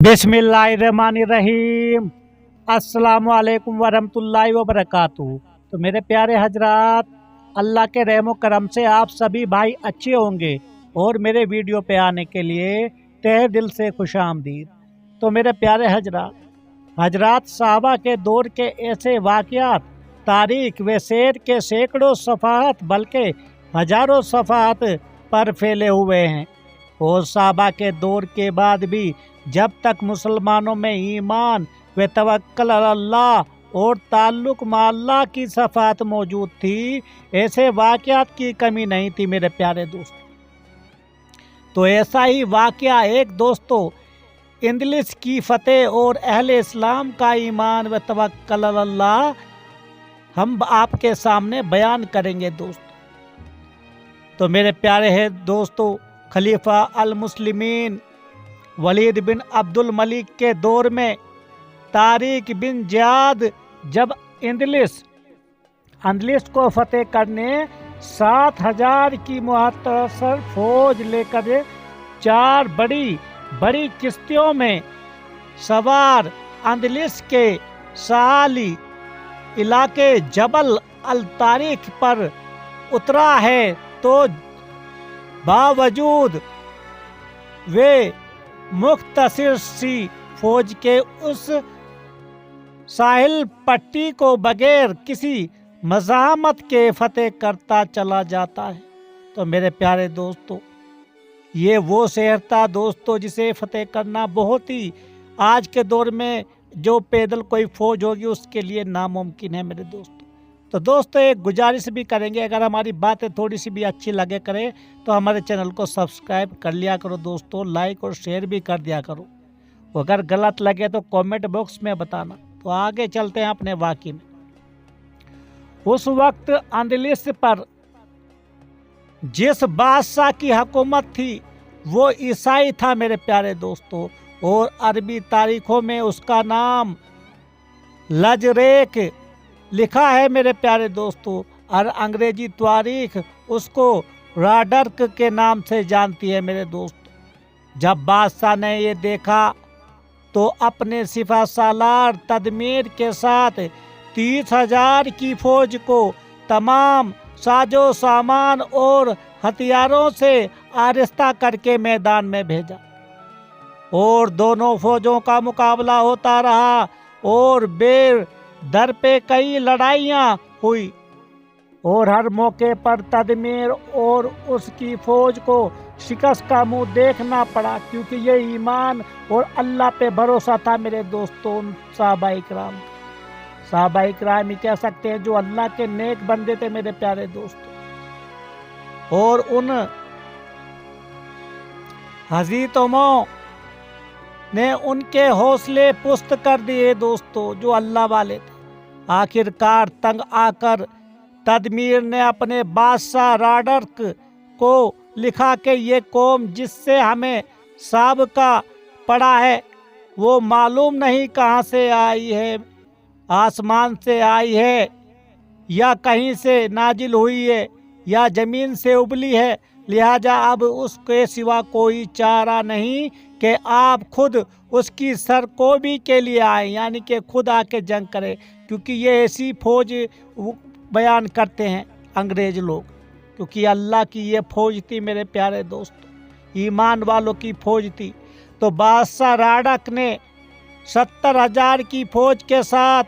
बिस्मिल्लाहिर्रहमानिर्रहीम। अस्सलामु अलैकुम वरहमतुल्लाहि वबरकातुहू। तो मेरे प्यारे हजरात, अल्लाह के रहमो करम से आप सभी भाई अच्छे होंगे और मेरे वीडियो पे आने के लिए तहे दिल से खुशामदीद। तो मेरे प्यारे हजरात साहबा के दौर के ऐसे वाक़यात तारीख व शेर के सैकड़ों सफ़ाहत बल्कि हजारों सफ़ाहत पर फैले हुए हैं। और साहबा के दौर के बाद भी जब तक मुसलमानों में ईमान व तवक्कल अल्लाह और ताल्लुक़ मा अल्लाह की सफ़ात मौजूद थी, ऐसे वाक़यात की कमी नहीं थी मेरे प्यारे दोस्त। तो ऐसा ही वाक़या एक दोस्तों इंदलिस की फ़तेह और अहले इस्लाम का ईमान व तवक्कल अल्लाह हम आपके सामने बयान करेंगे दोस्त। तो मेरे प्यारे हैं दोस्तों, खलीफा अल मुस्लिमीन वलीद बिन अब्दुल मलिक के दौर में तारिक बिन ज़ियाद जब अंदलिस को फतेह करने 7,000 की मुहत्तसर फौज लेकर 4 बड़ी किश्तियों में सवार अंदलिस के साली इलाके जबल अल तारिक पर उतरा है, तो बावजूद वे मुख्तसर सी फौज के उस साहिल पट्टी को बगैर किसी मज़ाहमत के फतेह करता चला जाता है। तो मेरे प्यारे दोस्तों, ये वो शहर था दोस्तों जिसे फतेह करना बहुत ही आज के दौर में जो पैदल कोई फौज होगी उसके लिए नामुमकिन है मेरे दोस्तों। तो दोस्तों एक गुजारिश भी करेंगे, अगर हमारी बातें थोड़ी सी भी अच्छी लगे करे तो हमारे चैनल को सब्सक्राइब कर लिया करो दोस्तों, लाइक और शेयर भी कर दिया करो। अगर गलत लगे तो कमेंट बॉक्स में बताना। तो आगे चलते हैं अपने वाक़े में। उस वक्त अंदलिस पर जिस बादशाह की हुकूमत थी वो ईसाई था मेरे प्यारे दोस्तों, और अरबी तारीखों में उसका नाम लजरेक लिखा है मेरे प्यारे दोस्तों, और अंग्रेजी तारीख उसको राडर्क के नाम से जानती है मेरे दोस्तों। जब बादशाह ने ये देखा तो अपने सिपह सालार तदमीर के साथ 30,000 की फौज को तमाम साजो सामान और हथियारों से आरिस्ता करके मैदान में भेजा, और दोनों फौजों का मुकाबला होता रहा और दर पे कई लड़ाइयाँ हुई, और हर मौके पर तदमीर और उसकी फौज को शिकस्त का मुंह देखना पड़ा, क्योंकि ये ईमान और अल्लाह पे भरोसा था मेरे दोस्तों। साहबा इकराम ही कह सकते हैं जो अल्लाह के नेक बंदे थे मेरे प्यारे दोस्तों, और उन हजीतों ने उनके हौसले पुस्त कर दिए दोस्तों जो अल्लाह वाले थे। आखिरकार तंग आकर तदमीर ने अपने बादशाह राडर्क को लिखा कि ये कौम जिससे हमें साबका पड़ा है वो मालूम नहीं कहाँ से आई है, आसमान से आई है या कहीं से नाजिल हुई है या ज़मीन से उबली है, लिहाजा अब उसके सिवा कोई चारा नहीं कि आप खुद उसकी सरकोबी के लिए आए, यानी कि खुद आके जंग करें, क्योंकि ये ऐसी फौज बयान करते हैं अंग्रेज लोग, क्योंकि अल्लाह की ये फौज थी मेरे प्यारे दोस्तों, ईमान वालों की फौज थी। तो बादशाह राडक ने 70,000 की फौज के साथ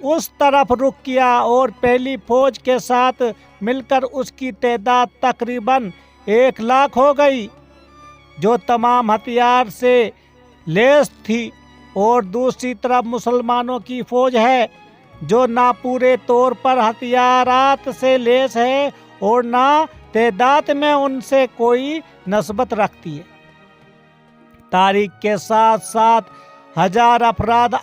उस तरफ रुख किया, और पहली फौज के साथ मिलकर उसकी तादाद तकरीबन 1 लाख हो गई जो तमाम हथियार से लैस थी, और दूसरी तरफ मुसलमानों की फौज है जो ना पूरे तौर पर हथियारात से लैस है और ना तादाद में उनसे कोई नस्बत रखती है। तारीख के साथ 7,000 अफराद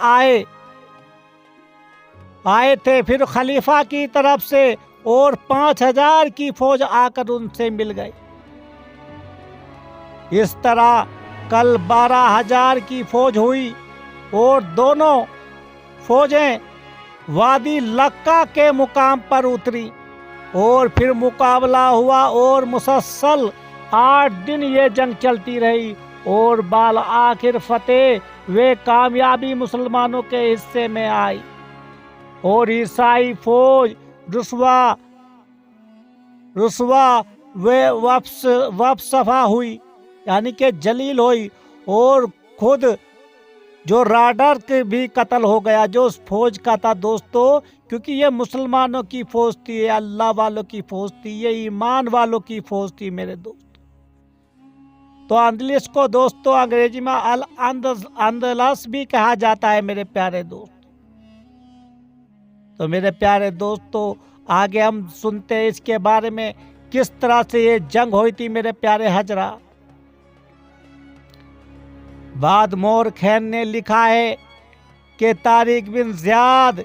आए थे, फिर खलीफा की तरफ से और 5,000 की फौज आकर उनसे मिल गई। इस तरह कल 12,000 की फौज हुई, और दोनों फौजें वादी लक्का के मुकाम पर उतरी, और फिर मुकाबला हुआ, और मुसलसल 8 दिन ये जंग चलती रही, और बाल आखिर फतेह वे कामयाबी मुसलमानों के हिस्से में आई और ईसाई फौज रुसवा वे वापसफा हुई, यानी कि जलील हुई, और खुद जो राडर के भी कत्ल हो गया जो उस फौज का था दोस्तों, क्योंकि ये मुसलमानों की फौज थी, ये अल्लाह वालों की फौज थी, ये ईमान वालों की फौज थी मेरे दोस्त। तो अंदलस को दोस्तों अंग्रेजी में अल अंदलस भी कहा जाता है मेरे प्यारे दोस्त। तो मेरे प्यारे दोस्तों आगे हम सुनते हैं इसके बारे में किस तरह से ये जंग हुई थी मेरे प्यारे हजरा। बाद मोर खैन ने लिखा है कि तारिक बिन ज़ियाद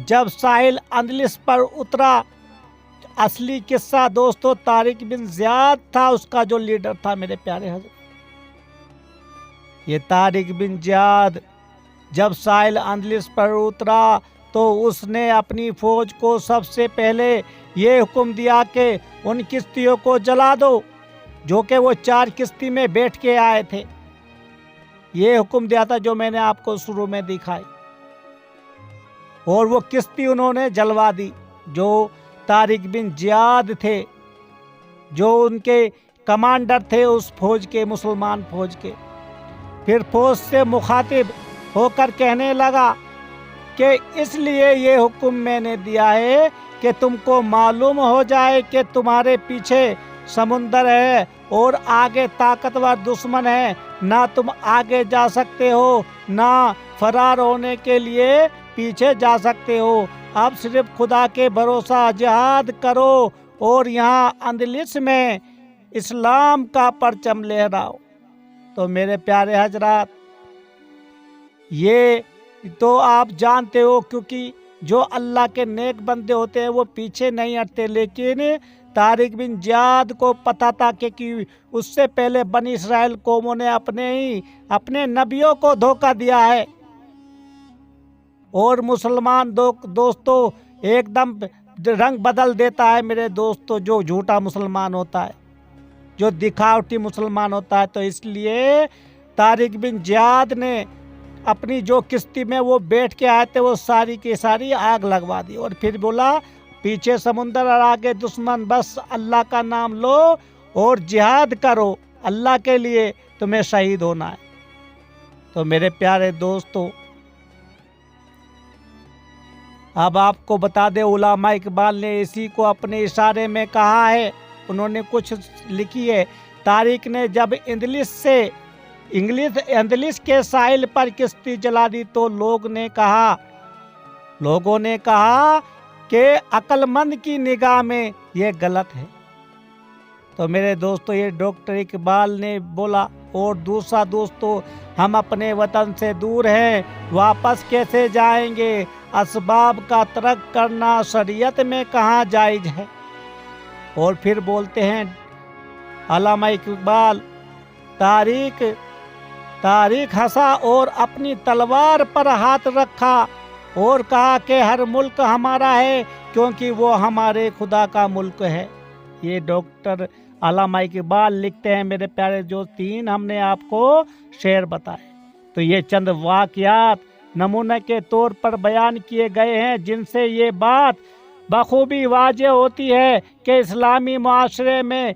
जब साहिल अंदलस पर उतरा, असली किस्सा दोस्तों तारिक बिन ज़ियाद था उसका जो लीडर था मेरे प्यारे हजरत। ये तारिक बिन ज़ियाद जब साहिल अंदलस पर उतरा तो उसने अपनी फौज को सबसे पहले ये हुक्म दिया कि उन किश्तियों को जला दो जो कि वो 4 किश्ती में बैठ के आए थे। ये हुक्म दिया था जो मैंने आपको शुरू में दिखाई, और वो किश्ती उन्होंने जलवा दी जो तारिक बिन ज़ियाद थे, जो उनके कमांडर थे उस फौज के, मुसलमान फौज के। फिर फौज से मुखातिब होकर कहने लगा कि इसलिए ये हुक्म मैंने दिया है कि तुमको मालूम हो जाए कि तुम्हारे पीछे समुंदर है और आगे ताकतवर दुश्मन है, ना तुम आगे जा सकते हो ना फरार होने के लिए पीछे जा सकते हो। अब सिर्फ खुदा के भरोसा जिहाद करो और यहाँ अंदलस में इस्लाम का परचम लहराओ। तो मेरे प्यारे हजरात ये तो आप जानते हो, क्योंकि जो अल्लाह के नेक बंदे होते हैं वो पीछे नहीं हटते, लेकिन तारिक बिन ज़ियाद को पता था कि उससे पहले बनी इसराइल कौमों ने अपने नबियों को धोखा दिया है। और मुसलमान दोस्तों एकदम रंग बदल देता है मेरे दोस्तों जो झूठा मुसलमान होता है, जो दिखावटी मुसलमान होता है। तो इसलिए तारिक बिन ज़ियाद ने अपनी जो किश्ती में वो बैठ के आए थे वो सारी की सारी आग लगवा दी, और फिर बोला पीछे समुंदर और आगे दुश्मन, बस अल्लाह का नाम लो और जिहाद करो, अल्लाह के लिए तुम्हें शहीद होना है। तो मेरे प्यारे दोस्तों अब आपको बता दे, उलामा इकबाल ने इसी को अपने इशारे में कहा है, उन्होंने कुछ लिखी है। तारिक ने जब अंदलस के साहिल पर किश्ती जला दी तो लोगों ने कहा कि अक्लमंद की निगाह में ये गलत है। तो मेरे दोस्तों ये डॉक्टर इकबाल ने बोला। और दूसरा दोस्तों, हम अपने वतन से दूर हैं, वापस कैसे जाएंगे, असबाब का तर्क करना शरीयत में कहाँ जायज़ है। और फिर बोलते हैं अल्लामा इकबाल, तारिक हंसा और अपनी तलवार पर हाथ रखा और कहा कि हर मुल्क हमारा है क्योंकि वो हमारे खुदा का मुल्क है। ये डॉक्टर अल्लामा इकबाल लिखते हैं मेरे प्यारे, जो 3 हमने आपको शेर बताए। तो ये चंद वाक़यात नमूने के तौर पर बयान किए गए हैं जिनसे ये बात बखूबी वाज़ेह होती है कि इस्लामी माशरे में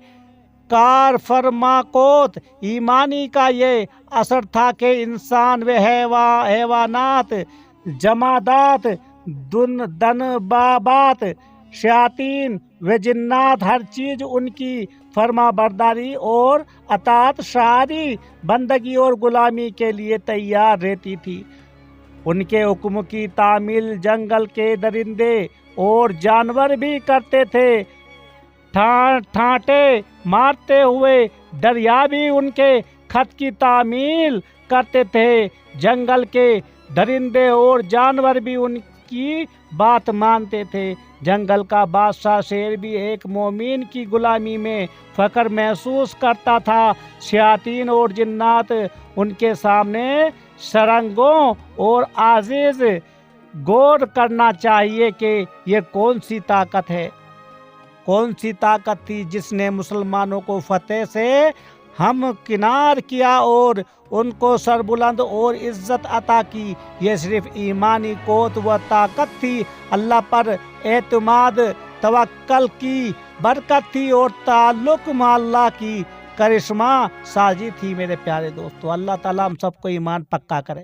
कार फरमाकोत ईमानी का ये असर था कि इंसान व हैवानात, जमादात, दनबाबात, शयातीन व जिन्नात, हर चीज़ उनकी फरमा बरदारी और अतात शारी, बंदगी और गुलामी के लिए तैयार रहती थी। उनके हुक्म की तामील जंगल के दरिंदे और जानवर भी करते थे। ठाटे मारते हुए दरिया भी उनके खत की तामील करते थे। जंगल के दरिंदे और जानवर भी उनकी बात मानते थे। जंगल का बादशाह शेर भी एक मोमिन की गुलामी में फ़ख्र महसूस करता था। शयातीन और जिन्नात उनके सामने सरंगों और आजीज़ गौर करना चाहिए कि ये कौन सी ताकत है, कौन सी ताकत थी जिसने मुसलमानों को फतेह से ہم کنار کیا اور ان کو سربلند اور عزت عطا کی۔ یہ صرف ایمانی قوت و طاقت تھی، اللہ پر اعتماد توکل کی برکت تھی اور تعلق مع اللہ کی کرشمہ سازی تھی۔ میرے پیارے دوستو، اللہ تعالیٰ ہم سب کو ایمان پکا کرے۔